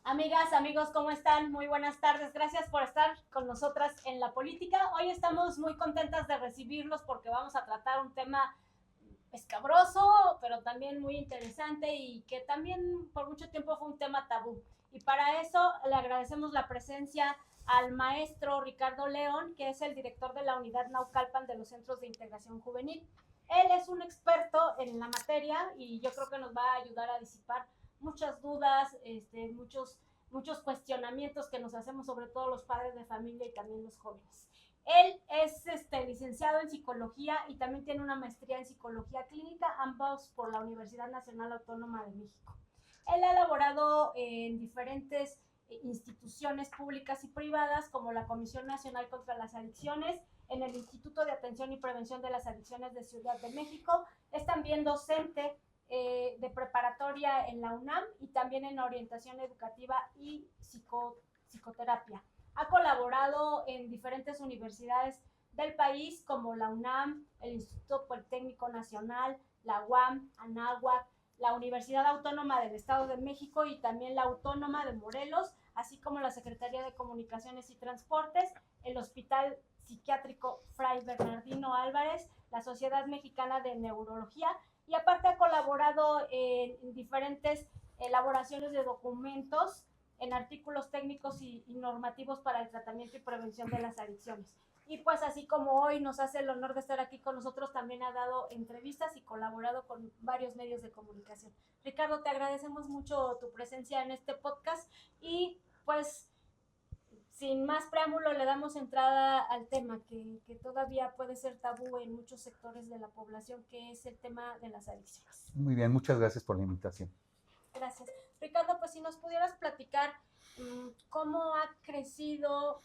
Amigas, amigos, ¿cómo están? Muy buenas tardes. Gracias por estar con nosotras en La Política. Hoy estamos muy contentas de recibirlos porque vamos a tratar un tema escabroso, pero también muy interesante y que también por mucho tiempo fue un tema tabú. Y para eso le agradecemos la presencia al maestro Ricardo León, que es el director de la unidad Naucalpan de los Centros de Integración Juvenil. Él es un experto en la materia y yo creo que nos va a ayudar a disipar muchas dudas, muchos cuestionamientos que nos hacemos, sobre todo los padres de familia y también los jóvenes. Él es licenciado en psicología y también tiene una maestría en psicología clínica, ambos por la Universidad Nacional Autónoma de México. Él ha elaborado en diferentes instituciones públicas y privadas, como la Comisión Nacional contra las Adicciones, en el Instituto de Atención y Prevención de las Adicciones de Ciudad de México. Es también docente de preparatoria en la UNAM y también en orientación educativa y psicoterapia. Ha colaborado en diferentes universidades del país como la UNAM, el Instituto Politécnico Nacional, la UAM, Anáhuac, la Universidad Autónoma del Estado de México y también la Autónoma de Morelos, así como la Secretaría de Comunicaciones y Transportes, el Hospital Psiquiátrico Fray Bernardino Álvarez, la Sociedad Mexicana de Neurología, y aparte ha colaborado en diferentes elaboraciones de documentos, en artículos técnicos y normativos para el tratamiento y prevención de las adicciones. Y pues así como hoy nos hace el honor de estar aquí con nosotros, también ha dado entrevistas y colaborado con varios medios de comunicación. Ricardo, te agradecemos mucho tu presencia en este podcast y pues sin más preámbulo le damos entrada al tema que todavía puede ser tabú en muchos sectores de la población, que es el tema de las adicciones. Muy bien, muchas gracias por la invitación. Gracias. Ricardo, pues si nos pudieras platicar cómo ha crecido,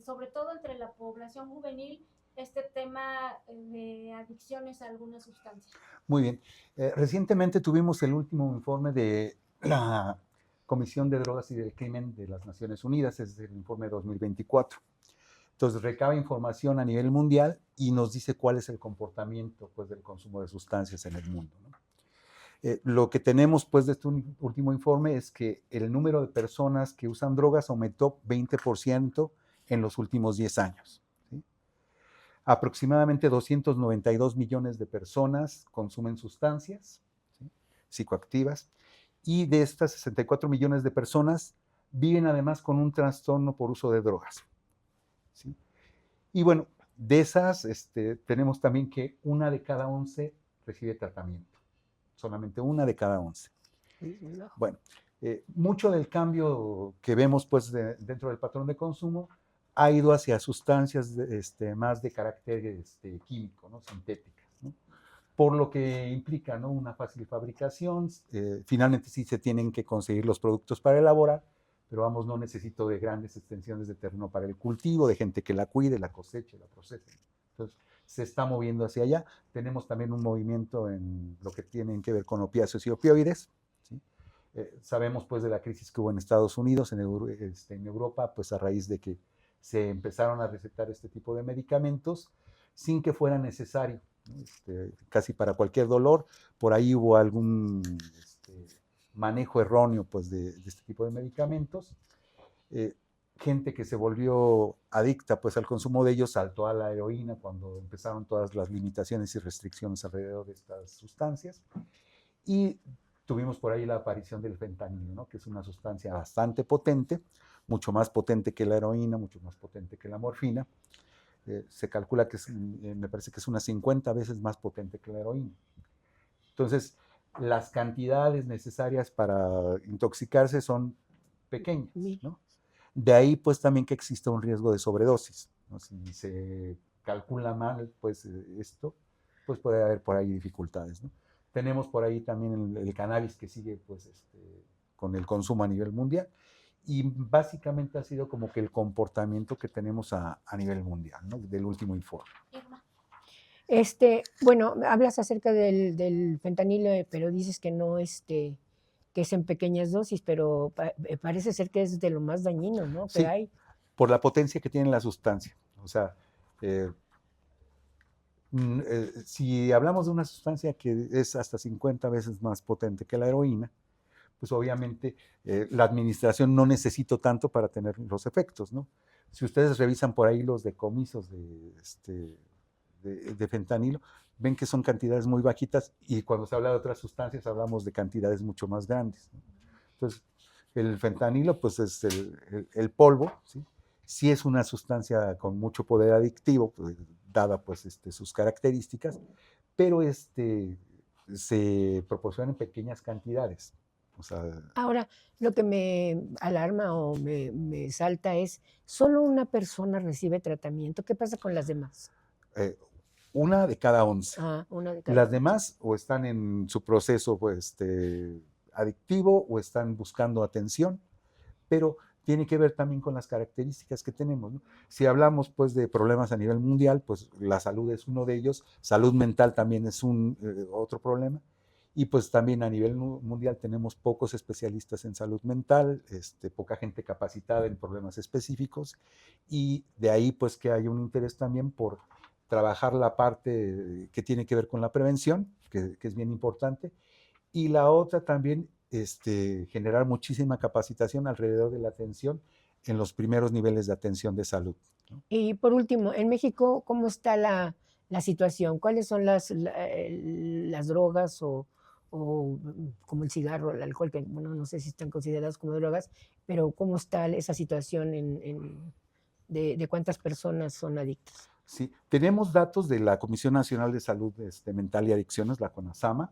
sobre todo entre la población juvenil, este tema de adicciones a alguna sustancia. Muy bien. Recientemente tuvimos el último informe de la Comisión de Drogas y del Crimen de las Naciones Unidas, es el informe 2024. Entonces recaba información a nivel mundial y nos dice cuál es el comportamiento pues, del consumo de sustancias en el mundo, ¿no? Lo que tenemos pues de este último informe es que el número de personas que usan drogas aumentó 20% en los últimos 10 años. ¿Sí? Aproximadamente 292 millones de personas consumen sustancias, ¿sí?, psicoactivas, y de estas 64 millones de personas viven además con un trastorno por uso de drogas. ¿Sí? Y bueno, de esas tenemos también que 1 de cada 11 recibe tratamiento. Solamente 1 de cada 11. Bueno, mucho del cambio que vemos pues, dentro del patrón de consumo ha ido hacia sustancias más de carácter químico, ¿no?, sintéticas, ¿no?, por lo que implica, ¿no?, una fácil fabricación. Finalmente sí se tienen que conseguir los productos para elaborar, pero vamos, no necesito de grandes extensiones de terreno para el cultivo, de gente que la cuide, la coseche, la procese. Entonces, se está moviendo hacia allá. Tenemos también un movimiento en lo que tienen que ver con opiáceos y opioides. ¿Sí? Sabemos pues de la crisis que hubo en Estados Unidos, en Europa, pues a raíz de que se empezaron a recetar este tipo de medicamentos sin que fuera necesario, ¿no? Casi para cualquier dolor. Por ahí hubo algún manejo erróneo pues, de este tipo de medicamentos. Gente que se volvió adicta pues, al consumo de ellos saltó a la heroína cuando empezaron todas las limitaciones y restricciones alrededor de estas sustancias. Y tuvimos por ahí la aparición del fentanilo, ¿no?, que es una sustancia bastante potente, mucho más potente que la heroína, mucho más potente que la morfina. Se calcula que me parece que es unas 50 veces más potente que la heroína. Entonces, las cantidades necesarias para intoxicarse son pequeñas, ¿no? De ahí pues también que exista un riesgo de sobredosis, ¿no? Si se calcula mal pues esto, pues puede haber por ahí dificultades, ¿no? Tenemos por ahí también el cannabis que sigue pues con el consumo a nivel mundial, y básicamente ha sido como que el comportamiento que tenemos a nivel mundial, ¿no?, del último informe. Bueno, hablas acerca del fentanilo, pero dices que no, que es en pequeñas dosis, pero parece ser que es de lo más dañino, ¿no?, que sí, hay. Por la potencia que tiene la sustancia. O sea, si hablamos de una sustancia que es hasta 50 veces más potente que la heroína, pues obviamente la administración no necesita tanto para tener los efectos, ¿no? Si ustedes revisan por ahí los decomisos de fentanilo, ven que son cantidades muy bajitas y cuando se habla de otras sustancias hablamos de cantidades mucho más grandes, ¿no? Entonces, el fentanilo, pues es el polvo, ¿sí? Sí es una sustancia con mucho poder adictivo, pues, dada pues sus características, pero se proporciona en pequeñas cantidades. O sea, Ahora, lo que me alarma o me salta es, solo una persona recibe tratamiento. ¿Qué pasa con las demás? eh, una de cada 11. Ah, una de cada Las 11. demás o están en su proceso pues, adictivo o están buscando atención, pero tiene que ver también con las características que tenemos, ¿no? Si hablamos pues de problemas a nivel mundial, pues la salud es uno de ellos, salud mental también es otro problema, y pues también a nivel mundial tenemos pocos especialistas en salud mental, poca gente capacitada en problemas específicos, y de ahí pues que hay un interés también por trabajar la parte que tiene que ver con la prevención, que es bien importante, y la otra también, generar muchísima capacitación alrededor de la atención en los primeros niveles de atención de salud, ¿no? Y por último, en México, ¿cómo está la situación? ¿Cuáles son las drogas o como el cigarro, el alcohol, que bueno, no sé si están consideradas como drogas, pero cómo está esa situación de cuántas personas son adictas? Sí, tenemos datos de la Comisión Nacional de Salud Mental y Adicciones, la CONASAMA,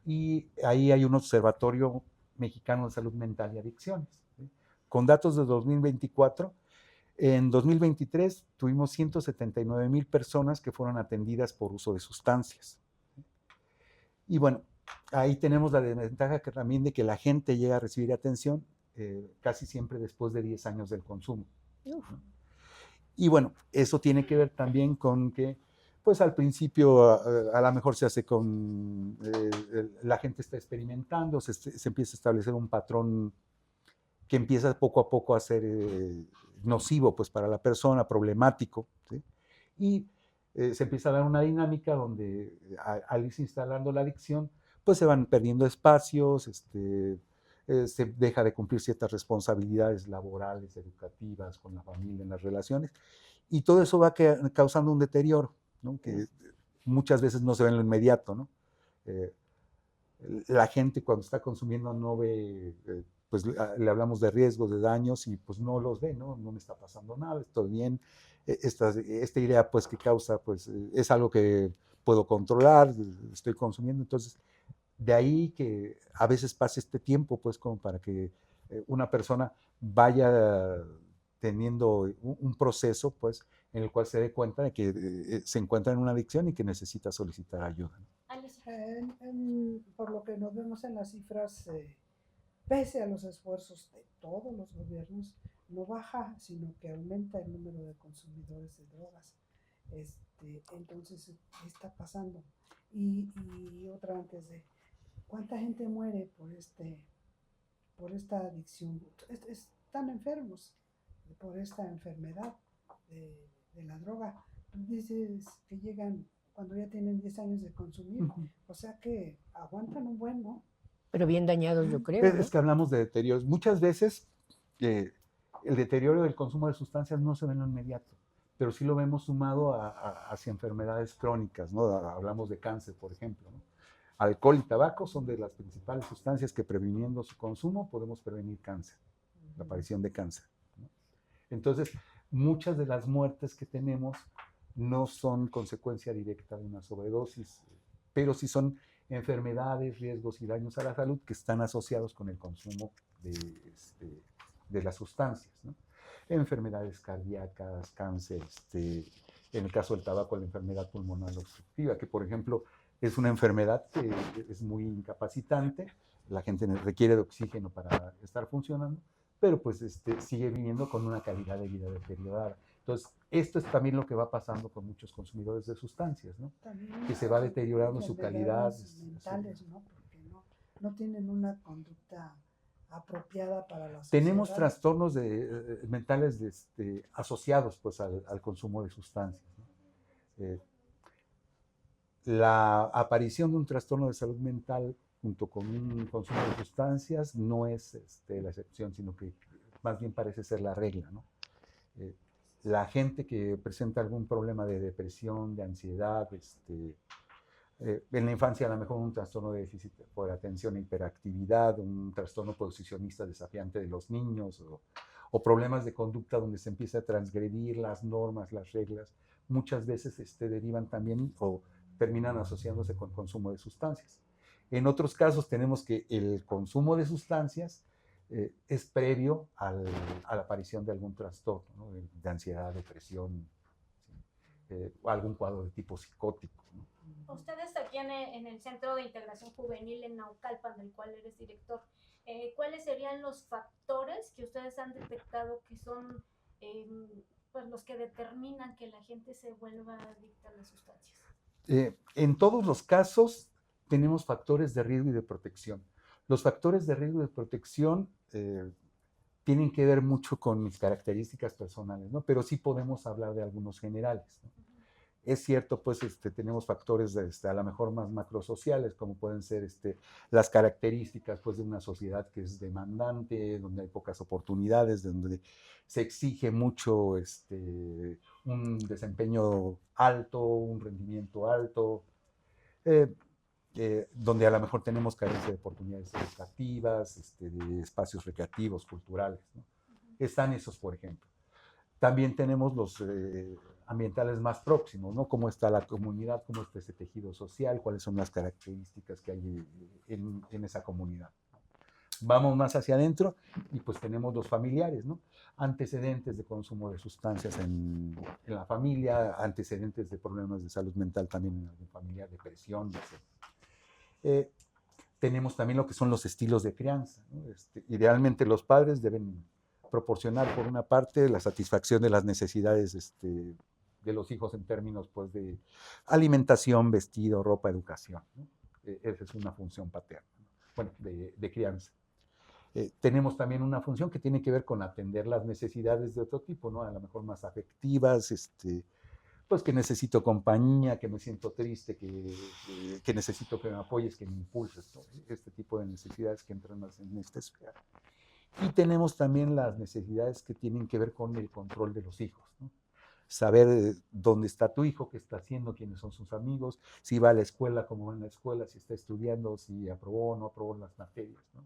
y ahí hay un observatorio mexicano de salud mental y adicciones, ¿sí? Con datos de 2024, en 2023 tuvimos 179,000 personas que fueron atendidas por uso de sustancias. Y bueno, ahí tenemos la desventaja también de que la gente llega a recibir atención casi siempre después de 10 años del consumo, ¿no? Y bueno, eso tiene que ver también con que, pues al principio a lo mejor se hace con, la gente está experimentando, se empieza a establecer un patrón que empieza poco a poco a ser nocivo pues para la persona, problemático, ¿sí? Y se empieza a dar una dinámica donde al irse instalando la adicción, pues se van perdiendo espacios, se deja de cumplir ciertas responsabilidades laborales, educativas, con la familia, en las relaciones, y todo eso va causando un deterioro, ¿no? Que muchas veces no se ve en lo inmediato, ¿no? Eh, la gente cuando está consumiendo no ve, pues le hablamos de riesgos, de daños y pues no los ve, ¿no? No me está pasando nada, estoy bien. Esta idea pues que causa pues es algo que puedo controlar, estoy consumiendo, entonces de ahí que a veces pase este tiempo pues como para que una persona vaya teniendo un proceso pues en el cual se dé cuenta de que se encuentra en una adicción y que necesita solicitar ayuda, ¿no? Por lo que nos vemos en las cifras, pese a los esfuerzos de todos los gobiernos, no baja, sino que aumenta el número de consumidores de drogas. Entonces, ¿qué está pasando? Y otra antes de, ¿cuánta gente muere por esta adicción? Están enfermos por esta enfermedad de la droga. Tú dices que llegan cuando ya tienen 10 años de consumir, o sea que aguantan un buen, ¿no? Pero bien dañados, yo creo, ¿no? Es que hablamos de deterioros. Muchas veces el deterioro del consumo de sustancias no se ve en lo inmediato, pero sí lo vemos sumado hacia enfermedades crónicas, ¿no? Hablamos de cáncer, por ejemplo, ¿no? Alcohol y tabaco son de las principales sustancias que previniendo su consumo podemos prevenir cáncer, la aparición de cáncer, ¿no? Entonces, muchas de las muertes que tenemos no son consecuencia directa de una sobredosis, pero sí son enfermedades, riesgos y daños a la salud que están asociados con el consumo de las sustancias, ¿no? Enfermedades cardíacas, cáncer, en el caso del tabaco, la enfermedad pulmonar obstructiva, que por ejemplo es una enfermedad que es muy incapacitante, la gente requiere de oxígeno para estar funcionando, pero pues sigue viniendo con una calidad de vida deteriorada. Entonces, esto es también lo que va pasando con muchos consumidores de sustancias, ¿no? También que se va deteriorando su calidad. Mentales, ¿no? Porque no tienen una conducta apropiada para la sociedad. Tenemos trastornos mentales asociados pues, al consumo de sustancias, ¿no? La aparición de un trastorno de salud mental junto con un consumo de sustancias, no es la excepción, sino que más bien parece ser la regla, ¿no? La gente que presenta algún problema de depresión, de ansiedad, en la infancia a lo mejor un trastorno de déficit por atención e hiperactividad, un trastorno posicionista desafiante de los niños, o problemas de conducta donde se empieza a transgredir las normas, las reglas, muchas veces derivan también o terminan asociándose con consumo de sustancias. En otros casos tenemos que el consumo de sustancias es previo a la aparición de algún trastorno, ¿no? De ansiedad, depresión, ¿sí? O algún cuadro de tipo psicótico, ¿no? Ustedes aquí en el Centro de Integración Juvenil en Naucalpan, del cual eres director, ¿cuáles serían los factores que ustedes han detectado que son pues los que determinan que la gente se vuelva adicta a las sustancias? En todos los casos tenemos factores de riesgo y de protección. Los factores de riesgo y de protección tienen que ver mucho con mis características personales, ¿no? Pero sí podemos hablar de algunos generales, ¿no? Es cierto, pues tenemos factores a lo mejor más macrosociales, como pueden ser las características pues, de una sociedad que es demandante, donde hay pocas oportunidades, donde se exige mucho un desempeño alto, un rendimiento alto, donde a lo mejor tenemos carencia de oportunidades educativas, de espacios recreativos, culturales, ¿no? Están esos, por ejemplo. También tenemos los ambientales más próximos, ¿no? Cómo está la comunidad, cómo está ese tejido social, cuáles son las características que hay en esa comunidad. Vamos más hacia adentro y pues tenemos los familiares, ¿no? Antecedentes de consumo de sustancias en la familia, antecedentes de problemas de salud mental también en algún familiar, depresión, etc. Tenemos también lo que son los estilos de crianza, ¿no? Idealmente los padres deben proporcionar por una parte la satisfacción de las necesidades de los hijos en términos pues, de alimentación, vestido, ropa, educación, ¿no? Esa es una función paterna, ¿no? Bueno, de crianza. Tenemos también una función que tiene que ver con atender las necesidades de otro tipo, ¿no? A lo mejor más afectivas, pues que necesito compañía, que me siento triste, que necesito que me apoyes, que me impulses, ¿no? Este tipo de necesidades que entran más en esta esfera. Y tenemos también las necesidades que tienen que ver con el control de los hijos, ¿no? Saber dónde está tu hijo, qué está haciendo, quiénes son sus amigos, si va a la escuela, cómo va en la escuela, si está estudiando, si aprobó o no aprobó las materias, ¿no?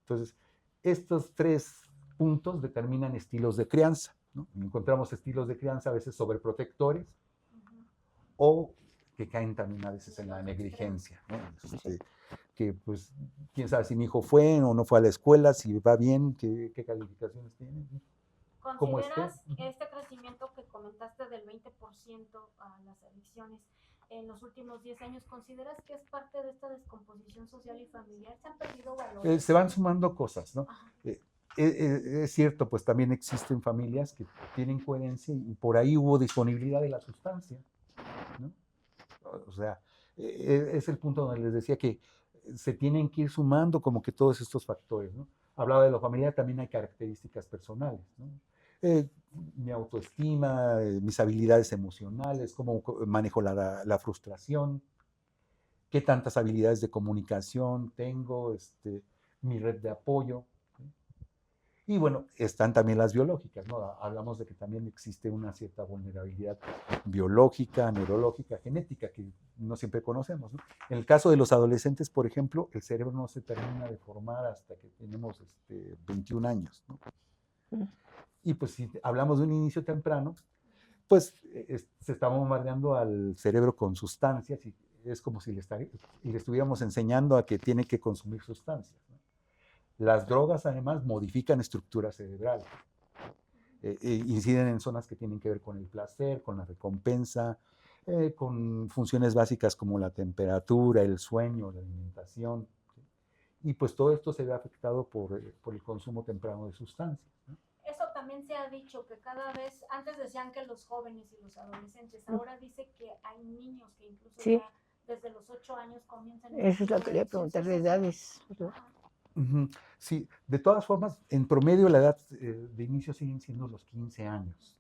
Entonces, estos tres puntos determinan estilos de crianza, ¿no? Encontramos estilos de crianza a veces sobreprotectores o que caen también a veces en la negligencia, ¿no? Que pues, quién sabe si mi hijo fue o no fue a la escuela, si va bien, qué calificaciones tiene, ¿no? ¿Consideras este crecimiento que comentaste del 20% a las adicciones en los últimos 10 años, consideras que es parte de esta descomposición social y familiar? ¿Se han perdido valores? Se van sumando cosas, ¿no? Es cierto, pues también existen familias que tienen coherencia y por ahí hubo disponibilidad de la sustancia, ¿no? O sea, es el punto donde les decía que se tienen que ir sumando como que todos estos factores, ¿no? Hablaba de lo familiar, también hay características personales, ¿no? Mi autoestima, mis habilidades emocionales, cómo manejo la frustración, qué tantas habilidades de comunicación tengo, mi red de apoyo, ¿sí? Y bueno, están también las biológicas, ¿no? Hablamos de que también existe una cierta vulnerabilidad biológica, neurológica, genética, que no siempre conocemos, ¿no? En el caso de los adolescentes, por ejemplo, el cerebro no se termina de formar hasta que tenemos 21 años, ¿no? Y pues si hablamos de un inicio temprano, pues se está bombardeando al cerebro con sustancias y es como si le estuviéramos enseñando a que tiene que consumir sustancias, ¿no? Las drogas además modifican estructuras cerebrales, inciden en zonas que tienen que ver con el placer, con la recompensa, con funciones básicas como la temperatura, el sueño, la alimentación, ¿sí? Y pues todo esto se ve afectado por el consumo temprano de sustancias, ¿no? Eso también se ha dicho, que cada vez, antes decían que los jóvenes y los adolescentes, ahora dice que hay niños que incluso Sí. ya desde los 8 años comienzan. Eso es lo que le iba a preguntar de edades. Sí, de todas formas, en promedio la edad de inicio siguen siendo los 15 años.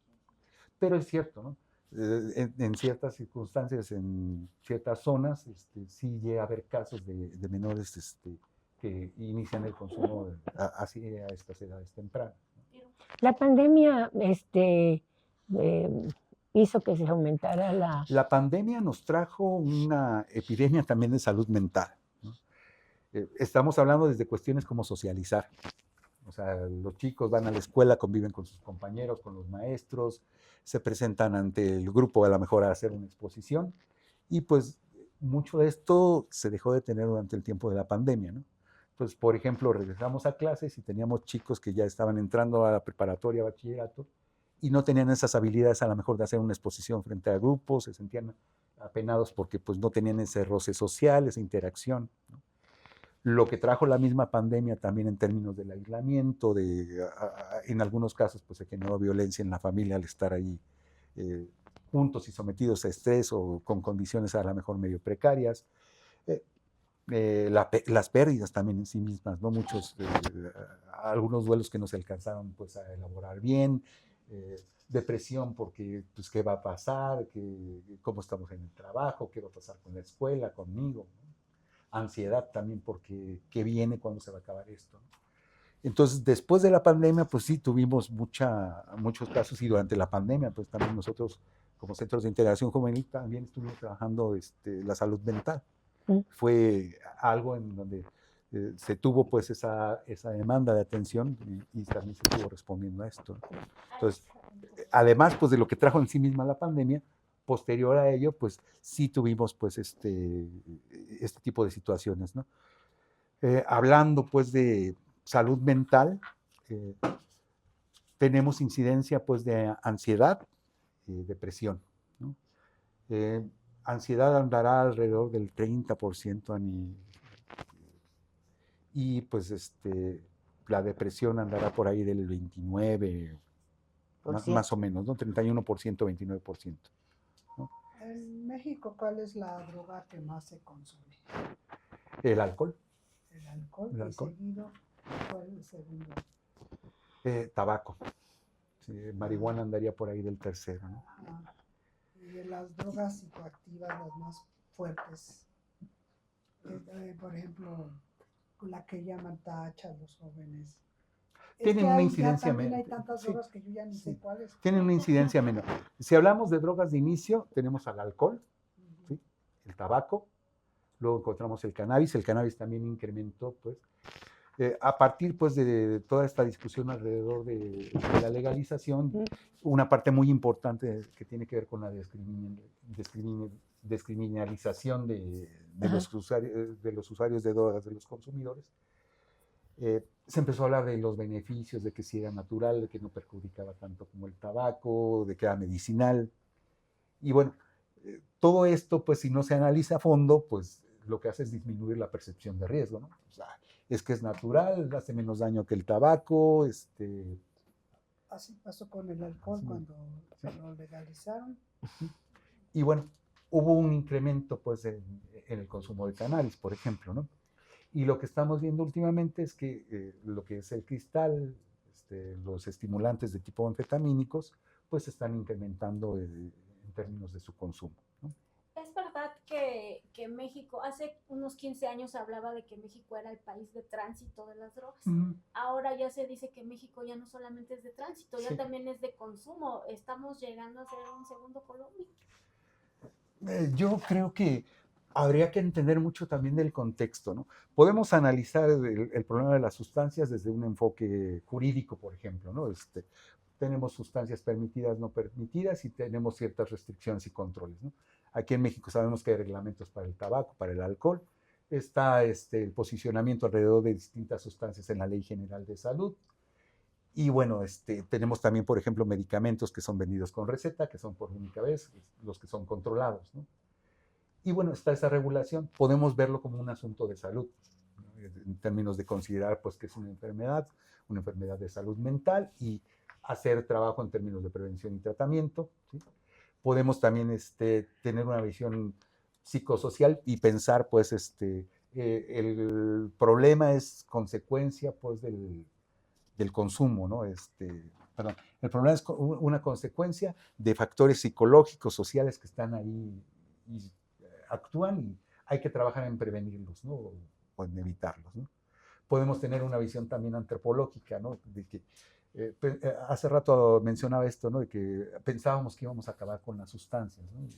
Pero es cierto, ¿no? En ciertas circunstancias, en ciertas zonas, sí llega a haber casos de menores que inician el consumo así a estas edades tempranas. La pandemia hizo que se aumentara la... La pandemia nos trajo una epidemia también de salud mental, ¿no? Estamos hablando desde cuestiones como socializar. O sea, los chicos van a la escuela, conviven con sus compañeros, con los maestros, se presentan ante el grupo a lo mejor a hacer una exposición y pues mucho de esto se dejó de tener durante el tiempo de la pandemia, ¿no? Entonces, por ejemplo, regresamos a clases y teníamos chicos que ya estaban entrando a la preparatoria, bachillerato, y no tenían esas habilidades a lo mejor de hacer una exposición frente a grupos, se sentían apenados porque pues no tenían ese roce social, esa interacción, ¿no? Lo que trajo la misma pandemia también en términos del aislamiento, en algunos casos pues se generó violencia en la familia al estar ahí juntos y sometidos a estrés o con condiciones a lo mejor medio precarias. Las pérdidas también en sí mismas, ¿no? Algunos duelos que no se alcanzaron pues a elaborar bien, depresión porque pues qué va a pasar, cómo estamos en el trabajo, qué va a pasar con la escuela, conmigo, ¿no? Ansiedad también porque qué viene, cuándo se va a acabar esto, ¿no? Entonces, después de la pandemia, pues sí, tuvimos muchos casos y durante la pandemia, pues también nosotros como centros de integración juvenil también estuvimos trabajando la salud mental. Fue algo en donde se tuvo pues esa demanda de atención y también se estuvo respondiendo a esto. Entonces, además pues de lo que trajo en sí misma la pandemia, posterior a ello, pues sí tuvimos pues este tipo de situaciones, ¿no? Hablando pues de salud mental, tenemos incidencia pues de ansiedad, depresión, ¿no? Ansiedad andará alrededor del 30% y pues la depresión andará por ahí del 29%, más o menos, ¿no? 31%, 29%. ¿No? En México, ¿cuál es la droga que más se consume? El alcohol. El alcohol. El Y alcohol. seguido, ¿cuál es el segundo? Tabaco. Sí, marihuana andaría por ahí del tercero, ¿no? Y de las drogas psicoactivas, las más fuertes, por ejemplo, la que llaman tacha los jóvenes. Tienen una incidencia menor. Hay menor. tantas drogas que yo ya ni sé cuáles. Tienen una incidencia menor. Si hablamos de drogas de inicio, tenemos al alcohol, ¿sí? El tabaco, luego encontramos el cannabis. El cannabis también incrementó, pues, a partir pues de toda esta discusión alrededor de la legalización, una parte muy importante que tiene que ver con la descriminalización de los usuarios de drogas, de los consumidores, se empezó a hablar de los beneficios, de que si era natural, de que no perjudicaba tanto como el tabaco, de que era medicinal. Y bueno, todo esto, pues si no se analiza a fondo, pues lo que hace es disminuir la percepción de riesgo, ¿no? O sea, es que es natural, hace menos daño que el tabaco. Así pasó con el alcohol cuando lo legalizaron. Y bueno, hubo un incremento pues en el consumo de cannabis, por ejemplo, ¿no? Y lo que estamos viendo últimamente es que lo que es el cristal, los estimulantes de tipo anfetamínicos, pues están incrementando en términos de su consumo, ¿no? Es verdad que México, hace unos 15 años se hablaba de que México era el país de tránsito de las drogas. Ahora ya se dice que México ya no solamente es de tránsito, ya también es de consumo. Estamos llegando a ser un segundo Colombia. Yo creo que habría que entender mucho también del contexto, ¿no? Podemos analizar el problema de las sustancias desde un enfoque jurídico, por ejemplo, ¿no? Tenemos sustancias permitidas, no permitidas y tenemos ciertas restricciones y controles, ¿no? Aquí en México sabemos que hay reglamentos para el tabaco, para el alcohol. Está el posicionamiento alrededor de distintas sustancias en la Ley General de Salud. Y bueno, tenemos también, por ejemplo, medicamentos que son vendidos con receta, que son por única vez, los que son controlados, ¿no? Y bueno, está esa regulación. Podemos verlo como un asunto de salud, ¿no? En términos de considerar pues, que es una enfermedad de salud mental y hacer trabajo en términos de prevención y tratamiento, ¿sí? Podemos también tener una visión psicosocial y pensar, pues, el problema es consecuencia, pues, del consumo, ¿no? perdón, el problema es una consecuencia de factores psicológicos, sociales que están ahí y actúan, y hay que trabajar en prevenirlos, ¿no? O en evitarlos, ¿no? Podemos tener una visión también antropológica, ¿no? De que, hace rato mencionaba esto, ¿no? De que pensábamos que íbamos a acabar con las sustancias, ¿no?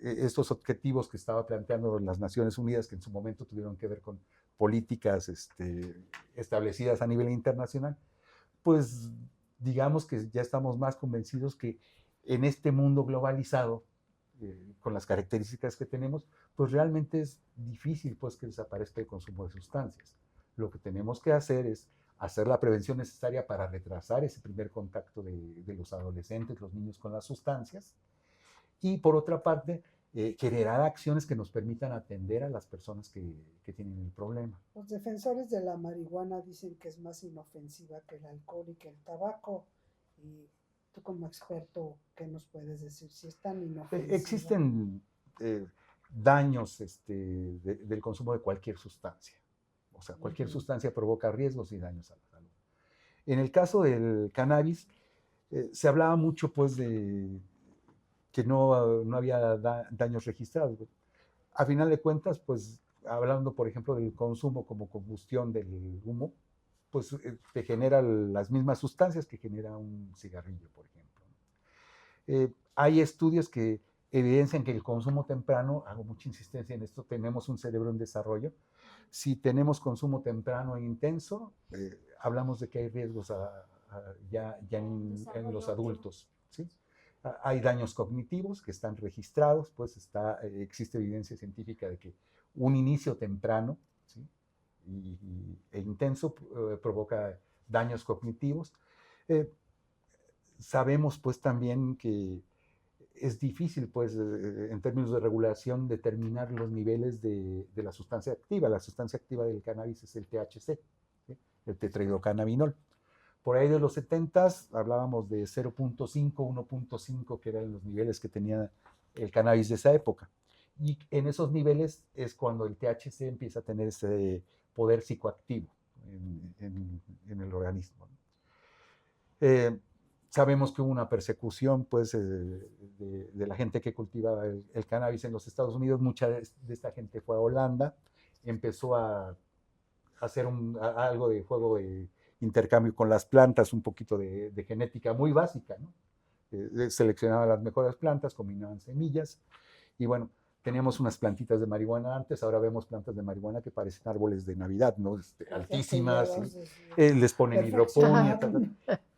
Estos objetivos que estaba planteando las Naciones Unidas, que en su momento tuvieron que ver con políticas establecidas a nivel internacional, pues digamos que ya estamos más convencidos que en este mundo globalizado, con las características que tenemos, pues realmente es difícil pues que desaparezca el consumo de sustancias. Lo que tenemos que hacer es hacer la prevención necesaria para retrasar ese primer contacto de los adolescentes, los niños con las sustancias, y por otra parte, generar acciones que nos permitan atender a las personas que tienen el problema. Los defensores de la marihuana dicen que es más inofensiva que el alcohol y que el tabaco. Y tú como experto, ¿qué nos puedes decir? Si es tan inofensiva. Existen daños del consumo de cualquier sustancia. O sea, cualquier sustancia provoca riesgos y daños a la salud. En el caso del cannabis, se hablaba mucho pues de que no había daños registrados. A final de cuentas, pues hablando por ejemplo del consumo como combustión del humo, pues te genera las mismas sustancias que genera un cigarrillo, por ejemplo. Hay estudios que evidencian que el consumo temprano, hago mucha insistencia en esto, tenemos un cerebro en desarrollo. Si tenemos consumo temprano e intenso, hablamos de que hay riesgos ya en los adultos, ¿sí? Hay daños cognitivos que están registrados, pues existe evidencia científica de que un inicio temprano, ¿sí? e intenso provoca daños cognitivos. Sabemos pues también que es difícil pues en términos de regulación determinar los niveles de la sustancia activa. La sustancia activa del cannabis es el THC, ¿sí? El tetrahidrocannabinol. Por ahí de los 70s hablábamos de 0.5, 1.5, que eran los niveles que tenía el cannabis de esa época. Y en esos niveles es cuando el THC empieza a tener ese poder psicoactivo en el organismo. Sabemos que hubo una persecución pues, de la gente que cultivaba el cannabis en los Estados Unidos. Mucha de esta gente fue a Holanda, empezó a hacer algo de juego de intercambio con las plantas, un poquito de genética muy básica, ¿no? Seleccionaban las mejores plantas, combinaban semillas, y bueno, teníamos unas plantitas de marihuana antes, ahora vemos plantas de marihuana que parecen árboles de Navidad, ¿no? Altísimas, les ponen hidroponía,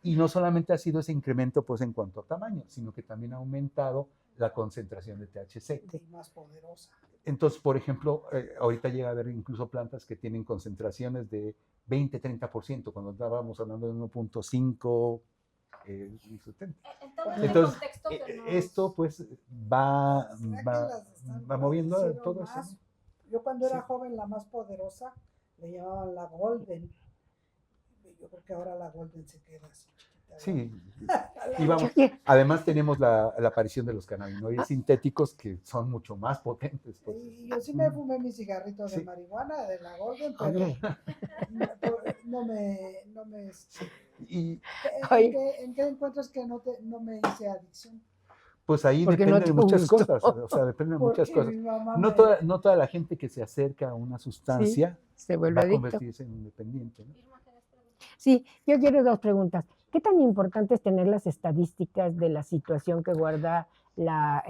y no solamente ha sido ese incremento pues en cuanto a tamaño, sino que también ha aumentado la concentración de THC. Y más poderosa. Entonces, por ejemplo, ahorita llega a haber incluso plantas que tienen concentraciones de 20-30%, cuando estábamos hablando de 1.5 y 70. Entonces, esto pues va moviendo todo eso, ¿no? Yo cuando era joven, la más poderosa le llamaban la Golden. Yo creo que ahora la Golden se queda así chiquita. Sí, y vamos, además tenemos la aparición de los cannabinoides sintéticos que son mucho más potentes. Pues. Y yo sí me fumé mis cigarritos de marihuana, de la Golden, pero no me y, ¿En qué encuentras que no me hice adicción? Pues ahí depende de muchas cosas, o sea, depende de muchas cosas. No toda la gente que se acerca a una sustancia se vuelve va a adicto. convertirse en un dependiente, ¿no? Sí, yo quiero dos preguntas. ¿Qué tan importante es tener las estadísticas de la situación que guarda la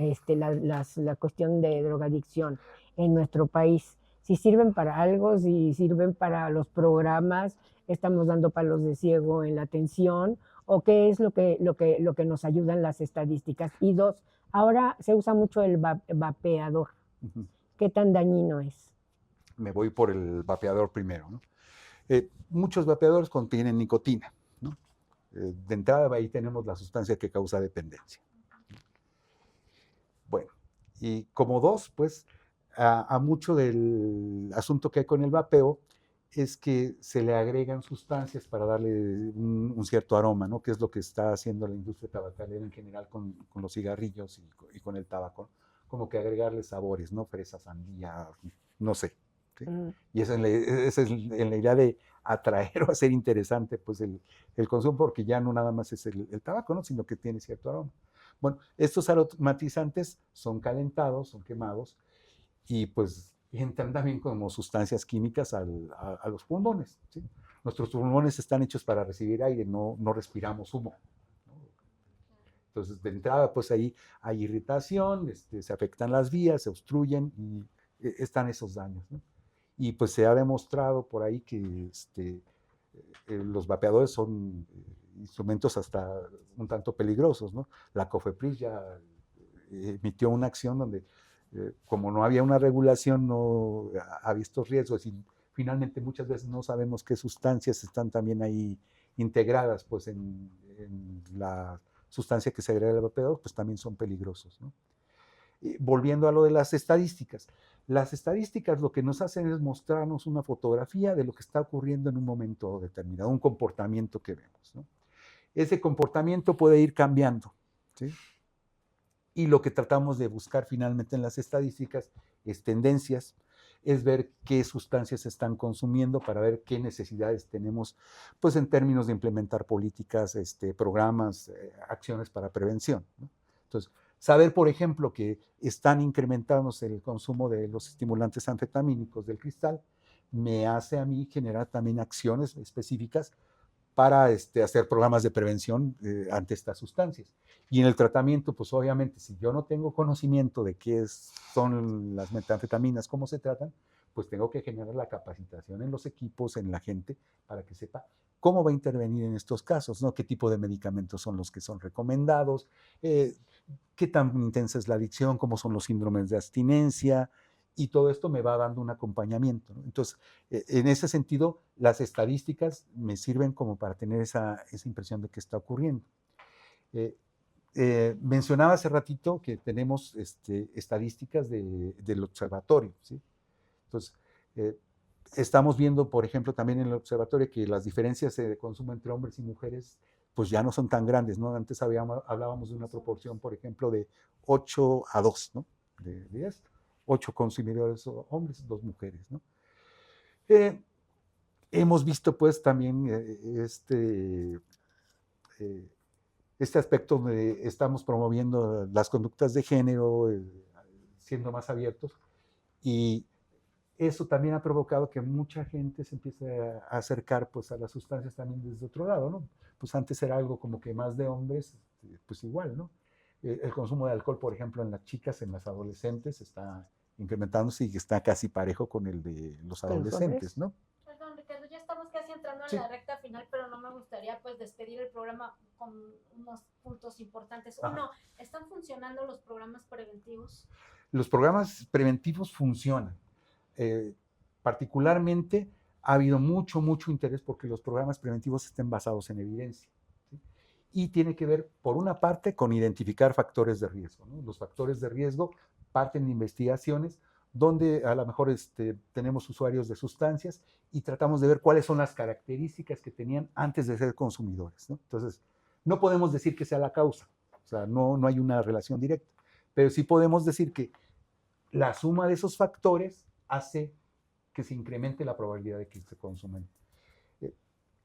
cuestión de drogadicción en nuestro país? Si sirven para algo, si sirven para los programas, estamos dando palos de ciego en la atención, o qué es lo que nos ayudan las estadísticas. Y dos, ahora se usa mucho el vapeador. Uh-huh. ¿Qué tan dañino es? Me voy por el vapeador primero, ¿no? Muchos vapeadores contienen nicotina, ¿no? De entrada ahí tenemos la sustancia que causa dependencia. Bueno, y como dos, pues a mucho del asunto que hay con el vapeo es que se le agregan sustancias para darle un cierto aroma, ¿no? Que es lo que está haciendo la industria tabacalera en general con los cigarrillos y con el tabaco, como que agregarle sabores, ¿no? Fresa, sandía, no sé. ¿sí? Y esa es en la idea de atraer o hacer interesante pues el consumo, porque ya no nada más es el tabaco, ¿no? Sino que tiene cierto aroma. Bueno, estos aromatizantes son calentados, son quemados y pues entran también como sustancias químicas a los pulmones, ¿sí? Nuestros pulmones están hechos para recibir aire, no respiramos humo, ¿no? Entonces, de entrada, pues ahí hay irritación, se afectan las vías, se obstruyen y están esos daños, ¿no? Y pues se ha demostrado por ahí que los vapeadores son instrumentos hasta un tanto peligrosos, ¿no? La COFEPRIS ya emitió una acción donde, como no había una regulación, no había estos riesgos y finalmente muchas veces no sabemos qué sustancias están también ahí integradas, pues en la sustancia que se agrega al vapeador, pues también son peligrosos, ¿no? Volviendo a lo de las estadísticas. Las estadísticas lo que nos hacen es mostrarnos una fotografía de lo que está ocurriendo en un momento determinado, un comportamiento que vemos, ¿no? Ese comportamiento puede ir cambiando, ¿sí? Y lo que tratamos de buscar finalmente en las estadísticas es tendencias, es ver qué sustancias se están consumiendo para ver qué necesidades tenemos, pues en términos de implementar políticas, programas, acciones para prevención, ¿no? Entonces, saber, por ejemplo, que están incrementándose el consumo de los estimulantes anfetamínicos del cristal, me hace a mí generar también acciones específicas para hacer programas de prevención ante estas sustancias. Y en el tratamiento, pues obviamente, si yo no tengo conocimiento de qué son las metanfetaminas, cómo se tratan, pues tengo que generar la capacitación en los equipos, en la gente, para que sepa cómo va a intervenir en estos casos, ¿no? Qué tipo de medicamentos son los que son recomendados, qué tan intensa es la adicción, cómo son los síndromes de abstinencia, y todo esto me va dando un acompañamiento, ¿no? Entonces, en ese sentido, las estadísticas me sirven como para tener esa impresión de qué está ocurriendo. Mencionaba hace ratito que tenemos estadísticas del observatorio, ¿sí? Entonces, estamos viendo, por ejemplo, también en el observatorio que las diferencias de consumo entre hombres y mujeres pues ya no son tan grandes, ¿no? Antes hablábamos de una proporción, por ejemplo, de 8-2, ¿no? De 10, 8 consumidores hombres, 2 mujeres, ¿no? Hemos visto pues también este aspecto donde estamos promoviendo las conductas de género, siendo más abiertos, y eso también ha provocado que mucha gente se empiece a acercar pues a las sustancias también desde otro lado, ¿no? Pues antes era algo como que más de hombres, pues igual, ¿no? El consumo de alcohol, por ejemplo, en las chicas, en las adolescentes, está incrementándose y está casi parejo con el de los adolescentes, ¿no? Perdón, Ricardo, ya estamos casi entrando en Sí. la recta final, pero no me gustaría pues despedir el programa con unos puntos importantes. Ajá. Uno, ¿están funcionando los programas preventivos? Los programas preventivos funcionan. Particularmente ha habido mucho interés porque los programas preventivos estén basados en evidencia, ¿sí? Y tiene que ver, por una parte, con identificar factores de riesgo, ¿no? Los factores de riesgo parten de investigaciones donde a lo mejor tenemos usuarios de sustancias y tratamos de ver cuáles son las características que tenían antes de ser consumidores, ¿no? Entonces, no podemos decir que sea la causa, o sea, no hay una relación directa, pero sí podemos decir que la suma de esos factores hace que se incremente la probabilidad de que se consumen.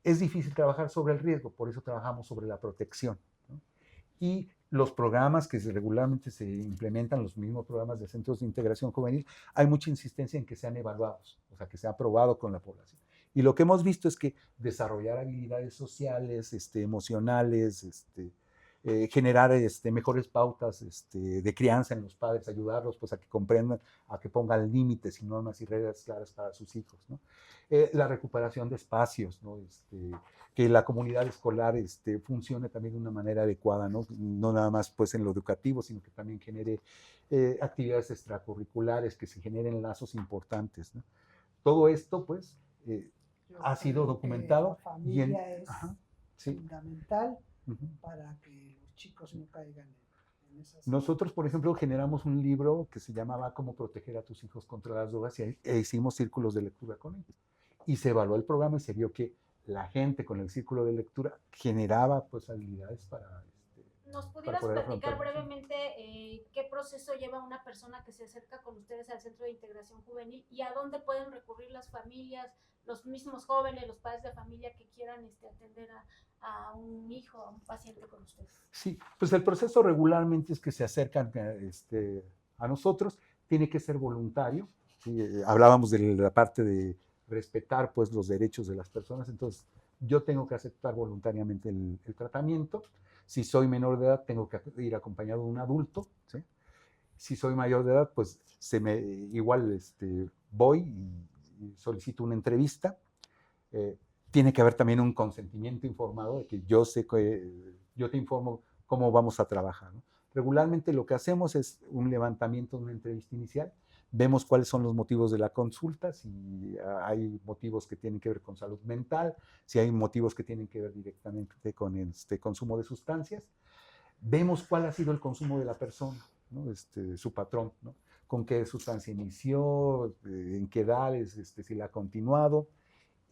Es difícil trabajar sobre el riesgo, por eso trabajamos sobre la protección, ¿no? Y los programas que regularmente se implementan, los mismos programas de centros de integración juvenil, hay mucha insistencia en que sean evaluados, o sea, que sea aprobado con la población. Y lo que hemos visto es que desarrollar habilidades sociales, emocionales, generar mejores pautas de crianza en los padres, ayudarlos pues, a que comprendan, a que pongan límites y normas y reglas claras para sus hijos, ¿no? La recuperación de espacios, ¿no? Que la comunidad escolar funcione también de una manera adecuada, ¿no? No nada más pues, en lo educativo, sino que también genere actividades extracurriculares, que se generen lazos importantes, ¿no? Todo esto pues ha sido documentado. La familia es sí. fundamental Uh-huh. para que los chicos no caigan en esas. Nosotros, por ejemplo, generamos un libro que se llamaba Cómo proteger a tus hijos contra las drogas y hicimos círculos de lectura con ellos. Y se evaluó el programa y se vio que la gente con el círculo de lectura generaba pues habilidades para ¿Nos pudieras poder platicar afrontarlo. brevemente qué proceso lleva una persona que se acerca con ustedes al Centro de Integración Juvenil y a dónde pueden recurrir las familias, los mismos jóvenes, los padres de familia que quieran atender a un hijo, a un paciente con ustedes? Sí, pues el proceso regularmente es que se acercan a nosotros, tiene que ser voluntario. ¿Sí? Hablábamos de la parte de respetar pues los derechos de las personas, entonces yo tengo que aceptar voluntariamente el tratamiento. Si soy menor de edad, tengo que ir acompañado de un adulto. ¿Sí? Si soy mayor de edad, pues igual voy y solicito una entrevista. Eh, Tiene que haber también un consentimiento informado de que yo sé que yo te informo cómo vamos a trabajar, ¿no? Regularmente lo que hacemos es un levantamiento de una entrevista inicial, vemos cuáles son los motivos de la consulta, si hay motivos que tienen que ver con salud mental, si hay motivos que tienen que ver directamente con consumo de sustancias, vemos cuál ha sido el consumo de la persona, ¿no? Su patrón, ¿no? Con qué sustancia inició, en qué edades, si la ha continuado,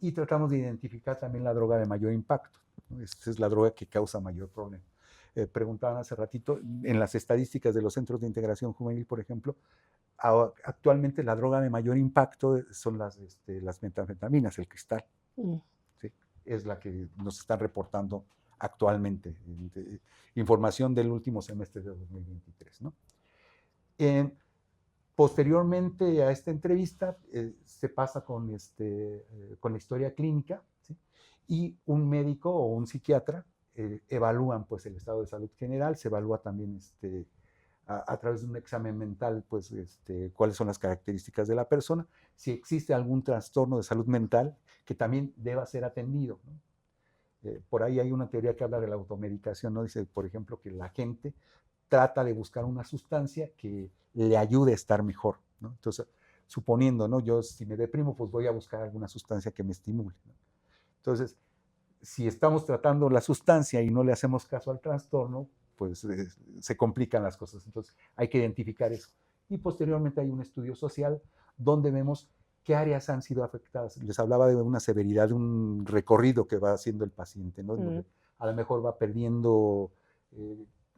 y tratamos de identificar también la droga de mayor impacto, ¿no? Esta es la droga que causa mayor problema. Preguntaban hace ratito, en las estadísticas de los centros de integración juvenil, por ejemplo, actualmente la droga de mayor impacto son las metanfetaminas, el cristal. ¿Sí? Es la que nos están reportando actualmente. Información del último semestre de 2023, ¿no? Posteriormente a esta entrevista se pasa con la historia clínica, ¿sí? Y un médico o un psiquiatra evalúan pues el estado de salud general, se evalúa también a través de un examen mental pues cuáles son las características de la persona, si existe algún trastorno de salud mental que también deba ser atendido, ¿no? Por ahí hay una teoría que habla de la automedicación, ¿no? Dice, por ejemplo, que la gente trata de buscar una sustancia que le ayude a estar mejor, ¿no? Entonces, suponiendo, ¿no? Yo si me deprimo, pues voy a buscar alguna sustancia que me estimule, ¿no? Entonces, si estamos tratando la sustancia y no le hacemos caso al trastorno, pues se complican las cosas. Entonces, hay que identificar eso. Y posteriormente hay un estudio social donde vemos qué áreas han sido afectadas. Les hablaba de una severidad, de un recorrido que va haciendo el paciente, ¿no? Donde a lo mejor va perdiendo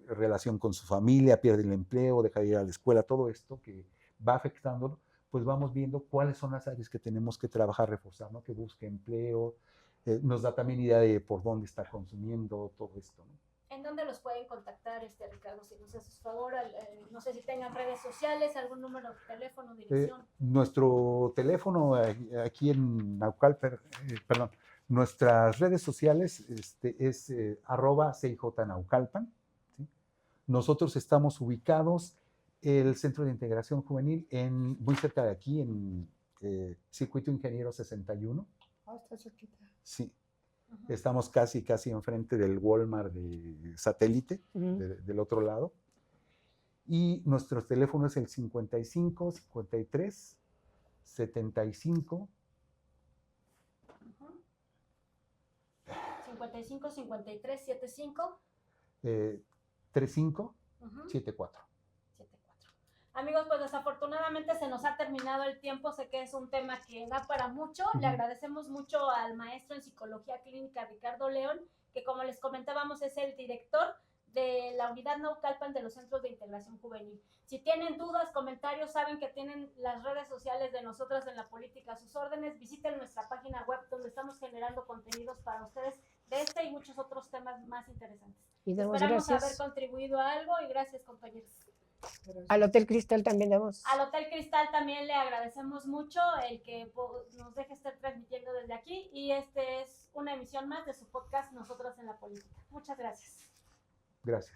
relación con su familia, pierde el empleo, deja de ir a la escuela, todo esto que va afectándolo, pues vamos viendo cuáles son las áreas que tenemos que trabajar, reforzar, ¿no? Que busque empleo, nos da también idea de por dónde está consumiendo todo esto, ¿no? ¿En dónde los pueden contactar, Ricardo? Si nos haces favor, no sé si tengan redes sociales, algún número de teléfono, dirección. Nuestro teléfono aquí en Naucalpan, perdón, nuestras redes sociales es @CIJ-Naucalpan, ¿sí? Nosotros estamos ubicados el Centro de Integración Juvenil muy cerca de aquí, en Circuito Ingeniero 61. Ah, está cerquita. Sí. Estamos casi enfrente del Walmart de Satélite, del otro lado. Y nuestro teléfono es el 55 53 75 55 53 75 35 74. Amigos, pues desafortunadamente se nos ha terminado el tiempo. Sé que es un tema que da para mucho. Le agradecemos mucho al maestro en psicología clínica Ricardo León, que como les comentábamos es el director de la unidad Naucalpan de los Centros de Integración Juvenil. Si tienen dudas, comentarios, saben que tienen las redes sociales de Nosotras en la Política a sus órdenes. Visiten nuestra página web donde estamos generando contenidos para ustedes de este y muchos otros temas más interesantes. Y damos Esperamos gracias. haber contribuido a algo y gracias, compañeros. Al Hotel Cristal también damos. Al Hotel Cristal también le agradecemos mucho el que nos deje estar transmitiendo desde aquí, y este es una emisión más de su podcast Nosotras en la Política. Muchas gracias. Gracias.